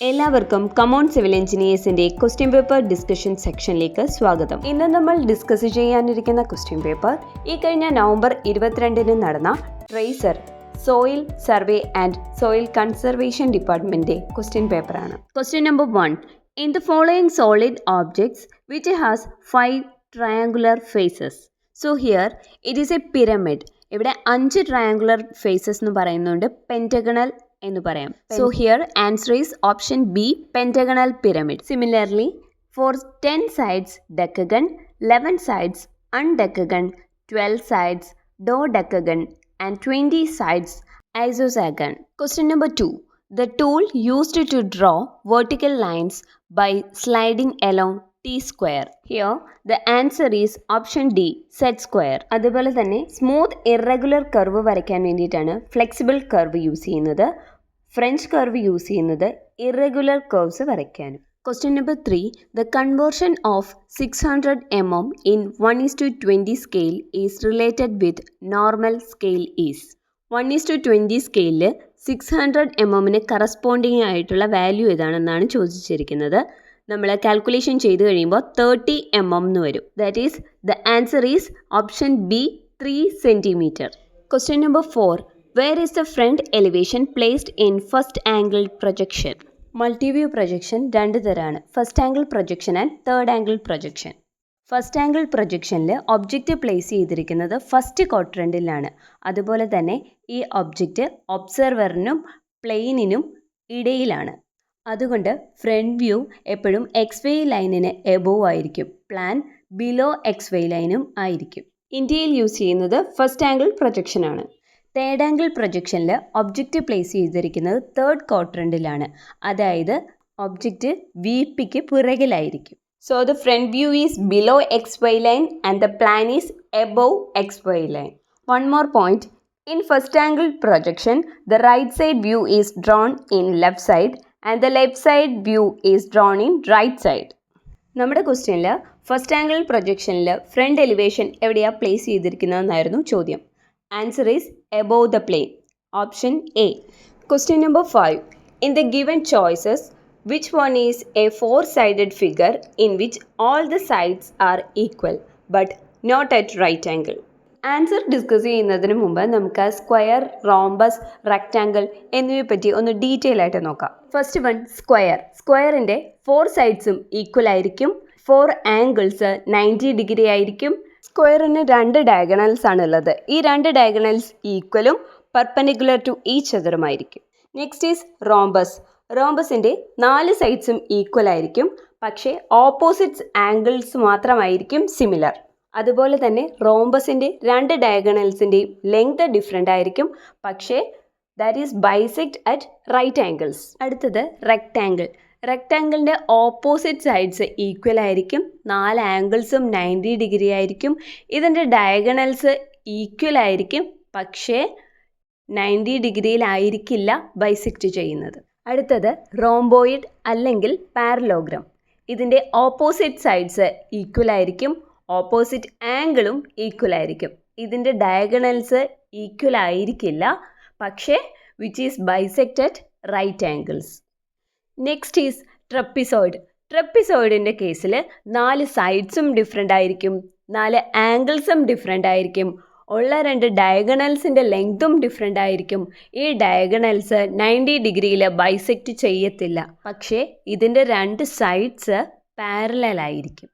എല്ലാവർക്കും come on civil എഞ്ചിനീയേഴ്സിന്റെ question paper discussion സെക്ഷനിലേക്ക് സ്വാഗതം. ഇന്ന് നമ്മൾ ഡിസ്കസ് ചെയ്യാനിരിക്കുന്ന ക്വസ്റ്റ്യൻ പേപ്പർ ഈ കഴിഞ്ഞ നവംബർ 22 നടന്ന tracer soil survey and soil conservation ഡിപ്പാർട്ട്മെന്റിന്റെ ക്വസ്റ്റ്യൻ പേപ്പറാണ്. Question number 1. In the following solid objects which has 5 triangular faces. So here it is a pyramid. ഇവിടെ 5 triangular faces എന്ന് പറയുന്നുണ്ട്, pentagonal എന്ന് പറയാം. So here answer is option B, pentagonal pyramid. Similarly, for 10 sides decagon, 11 sides undecagon, 12 sides dodecagon and 20 sides isosagon. Question number 2. The tool used to draw vertical lines by sliding along T-square. Here the answer is option D, set square. അതുപോലെ തന്നെ smooth irregular curve വരയ്ക്കാൻ വേണ്ടിയിട്ടാണ് flexible curve use ചെയ്യുന്നത്, French curve use ചെയ്യുന്നത് irregular curves വരയ്ക്കാനും. Question number 3. The conversion of 600 mm in 1:20 scale is related with normal scale is. 1:20 സ്കെയിലിൽ 600 mm corresponding ആയിട്ടുള്ള value ഏതാണെന്നാണ് ചോദിച്ചിരിക്കുന്നത്. നമ്മൾ കാൽക്കുലേഷൻ ചെയ്ത് കഴിയുമ്പോൾ 30 mm എന്ന് വരും. That is the answer is option B, 3 cm. Question number 4. Where is the front elevation placed in first angle projection? Multiview projection രണ്ട് തരമാണ്, first angle projection and third angle projection. First angle പ്രൊജക്ഷനിൽ object place ചെയ്തിരിക്കുന്നത് first ക്വാഡ്രൻറ്റിലാണ്. അതുപോലെ തന്നെ ഈ object ഒബ്സർവറിനും പ്ലെയിനിനും ഇടയിലാണ്. അതുകൊണ്ട് ഫ്രണ്ട് വ്യൂ എപ്പോഴും XY ലൈനിന് എബോവ് ആയിരിക്കും, പ്ലാൻ ബിലോ XY ലൈനും ആയിരിക്കും. ഇന്ത്യയിൽ യൂസ് ചെയ്യുന്നത് ഫസ്റ്റ് ആംഗിൾ പ്രൊജക്ഷൻ ആണ്. തേർഡ് ആംഗിൾ പ്രൊജക്ഷനിൽ ഒബ്ജക്റ്റ് പ്ലേസ് ചെയ്തിരിക്കുന്നത് തേർഡ് ക്വാഡ്രൻറ്റിലാണ്, അതായത് ഒബ്ജക്റ്റ് VPക്ക് പുറകിലായിരിക്കും. So the front view is below XY line and the plan is above XY line. One more point. In first angle projection, the right side view is drawn in left side and the left side view is drawn in right side. നമ്മുടെ ക്വസ്റ്റ്യനിൽ first angle പ്രൊജക്ഷനിൽ front elevation എവിടെയാണ് place ചെയ്തിരിക്കുന്നതെന്നായിരുന്നു ചോദ്യം. Answer is above the plane. Option A. Question number 5. In the given choices, which one is a four-sided figure in which all the sides are equal but not at right angle? Answer discuss ചെയ്യുന്നതിന് മുമ്പ് നമുക്ക് square, rhombus, rectangle എന്നിവയെ പറ്റി ഒന്ന് detail ആയിട്ട് നോക്കാം. First one square. സ്ക്വയറിൻ്റെ 4 സൈഡ്സും ഈക്വൽ ആയിരിക്കും, 4 ആംഗിൾസ് 90 ഡിഗ്രി ആയിരിക്കും. സ്ക്വയറിന് 2 ഡയഗണൽസ് ആണുള്ളത്. ഈ 2 ഡയഗണൽസ് ഈക്വലും പെർപെൻഡിക്കുലർ ടു ഈച്ച് അതറുമായിരിക്കും. Next is rhombus. റോംബസിൻ്റെ 4 സൈഡ്സും ഈക്വൽ ആയിരിക്കും, പക്ഷേ ഓപ്പോസിറ്റ്സ് ആംഗിൾസ് മാത്രമായിരിക്കും സിമിലർ. അതുപോലെ തന്നെ റോംബസിൻ്റെ 2 ഡയഗണൽസിൻ്റെയും ലെങ്ത് ഡിഫറെൻ്റ് ആയിരിക്കും, പക്ഷേ that is bisect at right angles. അടുത്തത് റെക്റ്റാങ്കിൾ. റെക്റ്റാങ്കിളിൻ്റെ ഓപ്പോസിറ്റ് സൈഡ്സ് ഈക്വൽ ആയിരിക്കും, 4 ആംഗിൾസും 90 ഡിഗ്രി ആയിരിക്കും. ഇതിൻ്റെ ഡയഗണൽസ് ഈക്വൽ ആയിരിക്കും, പക്ഷേ 90 ഡിഗ്രിയിലായിരിക്കില്ല ബൈസെക്റ്റ് ചെയ്യുന്നത്. അടുത്തത് റോംബോയിഡ് അല്ലെങ്കിൽ പാരലോഗ്രാം. ഇതിൻ്റെ ഓപ്പോസിറ്റ് സൈഡ്സ് ഈക്വൽ ആയിരിക്കും, ഓപ്പോസിറ്റ് ആംഗിളും ഈക്വൽ ആയിരിക്കും. ഇതിൻ്റെ ഡയഗണൽസ് ഈക്വൽ ആയിരിക്കില്ല, പക്ഷേ which is bisect at right angles. Next is trapezoid. ട്രപ്പിസോയിഡിൻ്റെ കേസിൽ 4 സൈഡ്സും ഡിഫറെൻ്റ് ആയിരിക്കും, 4 ആംഗിൾസും ഡിഫറെൻ്റ് ആയിരിക്കും, ഉള്ള 2 ഡയഗണൽസിൻ്റെ ലെങ്തും ഡിഫറെൻ്റ് ആയിരിക്കും. ഈ ഡയഗണൽസ് 90 ഡിഗ്രിയിൽ ബൈസെക്റ്റ് ചെയ്യത്തില്ല, പക്ഷേ ഇതിൻ്റെ 2 സൈഡ്സ് പാരലൽ ആയിരിക്കും.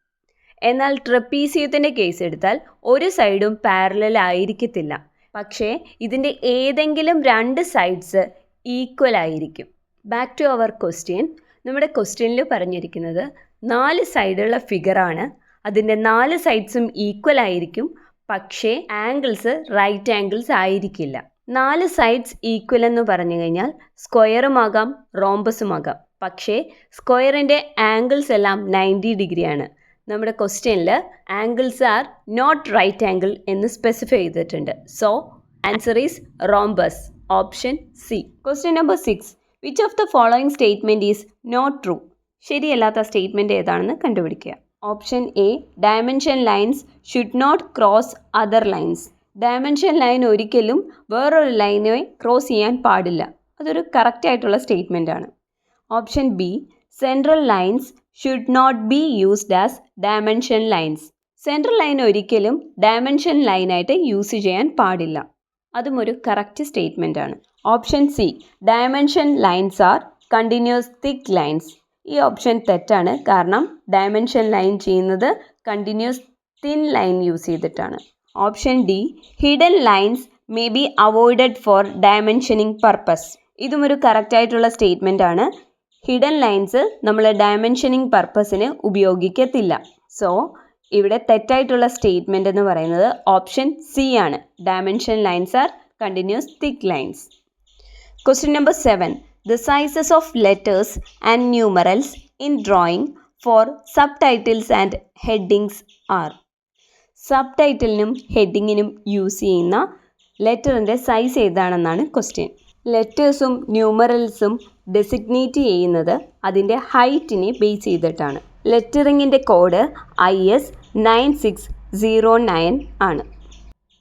എന്നാൽ ട്രപ്പീസിയത്തിൻ്റെ കേസ് എടുത്താൽ ഒരു സൈഡും പാരലൽ ആയിരിക്കത്തില്ല, പക്ഷേ ഇതിൻ്റെ ഏതെങ്കിലും 2 സൈഡ്സ് ഈക്വൽ ആയിരിക്കും. Back to our question. നമ്മുടെ ക്വസ്റ്റ്യനിൽ പറഞ്ഞിരിക്കുന്നത് 4 സൈഡുള്ള ഫിഗറാണ്, അതിൻ്റെ 4 സൈഡ്സും ഈക്വൽ ആയിരിക്കും, പക്ഷേ ആംഗിൾസ് റൈറ്റ് ആംഗിൾസ് ആയിരിക്കില്ല. 4 സൈഡ്സ് ഈക്വൽ എന്ന് പറഞ്ഞു കഴിഞ്ഞാൽ സ്ക്വയറുമാകാം റോംബസുമാകാം, പക്ഷേ സ്ക്വയറിൻ്റെ ആംഗിൾസ് എല്ലാം 90 ഡിഗ്രിയാണ്. നമ്മുടെ ക്വസ്റ്റ്യനിൽ angles are not right angle എന്ന് സ്പെസിഫൈ ചെയ്തിട്ടുണ്ട്. So answer is rhombus, option C. Question number 6. Which of the following statement is not true? ശരിയല്ലാത്ത സ്റ്റേറ്റ്മെൻറ്റ് ഏതാണെന്ന് കണ്ടുപിടിക്കുക. Option A, dimension lines should not cross other lines. Dimension line ഒരിക്കലും വേറൊരു ലൈനെ cross ചെയ്യാൻ പാടില്ല. അതൊരു കറക്റ്റ് ആയിട്ടുള്ള സ്റ്റേറ്റ്മെൻ്റ് ആണ്. Option B central lines should not be used as dimension lines. Central line ഒരിക്കലും ഡയമെൻഷൻ ലൈനായിട്ട് യൂസ് ചെയ്യാൻ പാടില്ല. അതും ഒരു കറക്റ്റ് സ്റ്റേറ്റ്മെൻ്റ് ആണ്. Option C dimension lines are continuous thick lines. ഈ ഓപ്ഷൻ തെറ്റാണ്. കാരണം ഡയമെൻഷൻ ലൈൻ ചെയ്യുന്നത് കണ്ടിന്യൂസ് തിൻ ലൈൻ യൂസ് ചെയ്തിട്ടാണ്. Option D hidden lines may be avoided for dimensioning purpose. ഇതും ഒരു കറക്റ്റായിട്ടുള്ള സ്റ്റേറ്റ്മെൻ്റ് ആണ്. ഹിഡൻ ലൈൻസ് നമ്മൾ ഡയമെൻഷനിങ് പർപ്പസിന് ഉപയോഗിക്കത്തില്ല. സോ ഇവിടെ തെറ്റായിട്ടുള്ള സ്റ്റേറ്റ്മെൻ്റ് എന്ന് പറയുന്നത് ഓപ്ഷൻ സി ആണ്. Dimension lines are continuous thick lines. Question number 7. The sizes of letters and numerals in drawing for subtitles and headings are. സബ്ടൈറ്റിലിനും ഹെഡിങ്ങിനും യൂസ് ചെയ്യുന്ന ലെറ്ററിൻ്റെ സൈസ് ഏതാണെന്നാണ് ക്വസ്റ്റ്യൻ. ലെറ്റേഴ്സും ന്യൂമറൽസും ഡെസിഗ്നേറ്റ് ചെയ്യുന്നത് അതിൻ്റെ ഹൈറ്റിനെ ബേസ് ചെയ്തിട്ടാണ്. ലെറ്ററിങ്ങിൻ്റെ കോഡ് IS 9609 ആണ്.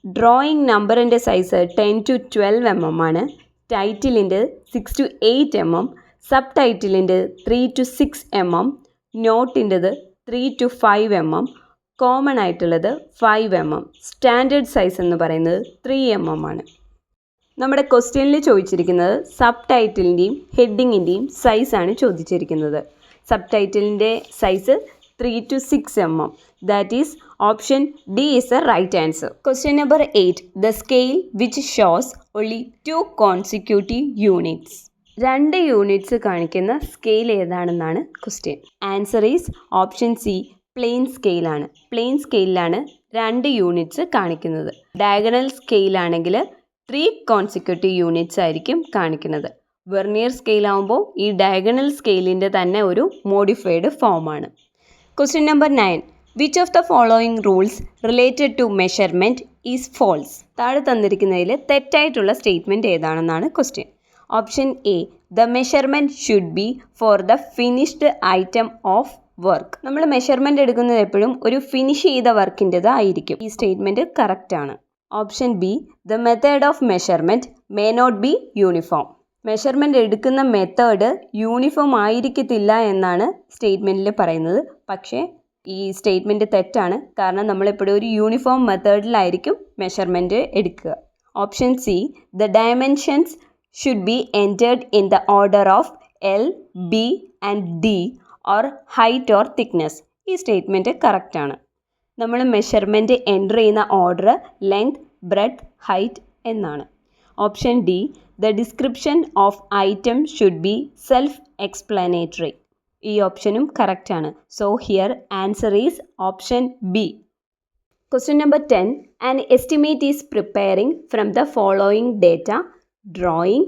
ഡ്രോയിങ് നമ്പറിൻ്റെ സൈസ് 10 to 12 mm ആണ്. ടൈറ്റിലിൻ്റെ 6 to 8 mm, സബ് ടൈറ്റിലിൻ്റെ 3 to 6 mm, നോട്ടിൻ്റെത് 3 to 5 mm, കോമൺ ആയിട്ടുള്ളത് 5 mm. സ്റ്റാൻഡേർഡ് സൈസ് എന്ന് പറയുന്നത് 3 mm ആണ്. നമ്മുടെ ക്വസ്റ്റ്യനിൽ ചോദിച്ചിരിക്കുന്നത് സബ് ടൈറ്റിലിൻ്റെയും ഹെഡിങ്ങിൻ്റെയും സൈസാണ് ചോദിച്ചിരിക്കുന്നത്. സബ് ടൈറ്റിലിൻ്റെ size 3 to 6 mm. That is option D is the right answer. Question number 8. The scale which shows only 2 consecutive units. 2 units കാണിക്കുന്ന സ്കെയിൽ ഏതാണെന്നാണ് question. Answer is option C plain സ്കെയിലാണ്. പ്ലെയിൻ സ്കെയിലാണ് 2 units കാണിക്കുന്നത്. Diagonal സ്കെയിലാണെങ്കിൽ 3 consecutive units ആയിരിക്കും കാണിക്കുന്നത്. Vernier സ്കെയിലാവുമ്പോൾ ഈ diagonal സ്കെയിലിൻ്റെ തന്നെ ഒരു മോഡിഫൈഡ് ഫോമാണ്. Question number 9. Which of the following rules related to measurement is false? താഴെ തന്നിരിക്കുന്നതിൽ തെറ്റായിട്ടുള്ള സ്റ്റേറ്റ്മെൻറ്റ് ഏതാണെന്നാണ് question. Option A the measurement should be for the finished item of work. നമ്മൾ മെഷർമെൻറ്റ് എടുക്കുന്നത് എപ്പോഴും ഒരു ഫിനിഷ് ചെയ്ത വർക്കിൻ്റെത് ആയിരിക്കും. ഈ സ്റ്റേറ്റ്മെൻറ്റ് കറക്റ്റാണ്. Option B the method of measurement may not be uniform. Measurement എടുക്കുന്ന മെത്തേഡ് യൂണിഫോം ആയിരിക്കത്തില്ല എന്നാണ് സ്റ്റേറ്റ്മെൻറ്റിൽ പറയുന്നത്. പക്ഷേ ഈ സ്റ്റേറ്റ്മെൻറ്റ് തെറ്റാണ്. കാരണം നമ്മളെപ്പോഴും ഒരു യൂണിഫോം മെത്തേഡിലായിരിക്കും മെഷർമെൻറ്റ് എടുക്കുക. Option C the dimensions should be entered in the order of L, B and D or height or thickness. ഈ സ്റ്റേറ്റ്മെൻറ്റ് കറക്റ്റാണ്. നമ്മൾ മെഷർമെൻറ്റ് എൻ്റർ ചെയ്യുന്ന ഓർഡർ ലെങ്ത്, ബ്രെഡ്ത്ത്, ഹൈറ്റ് എന്നാണ്. Option D the description of item should be self explanatory. ഈ ഓപ്ഷനും കറക്റ്റാണ്. So here answer is option B. Question number 10. An estimate is preparing from the following data drawing,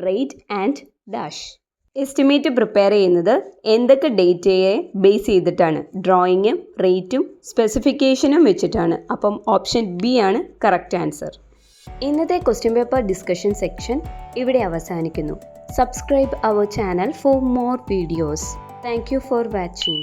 rate and dash. Estimate prepare ചെയ്യുന്നത് എന്തൊക്കെ ഡേറ്റയെ base ചെയ്തിട്ടാണ്? ഡ്രോയിങ്ങും റേറ്റും സ്പെസിഫിക്കേഷനും വെച്ചിട്ടാണ്. അപ്പം ഓപ്ഷൻ ബി ആണ് കറക്റ്റ് ആൻസർ. ഇന്നത്തെ ക്വസ്റ്റ്യൻ പേപ്പർ ഡിസ്കഷൻ സെക്ഷൻ ഇവിടെ അവസാനിക്കുന്നു. Subscribe our channel for more videos. Thank you for watching.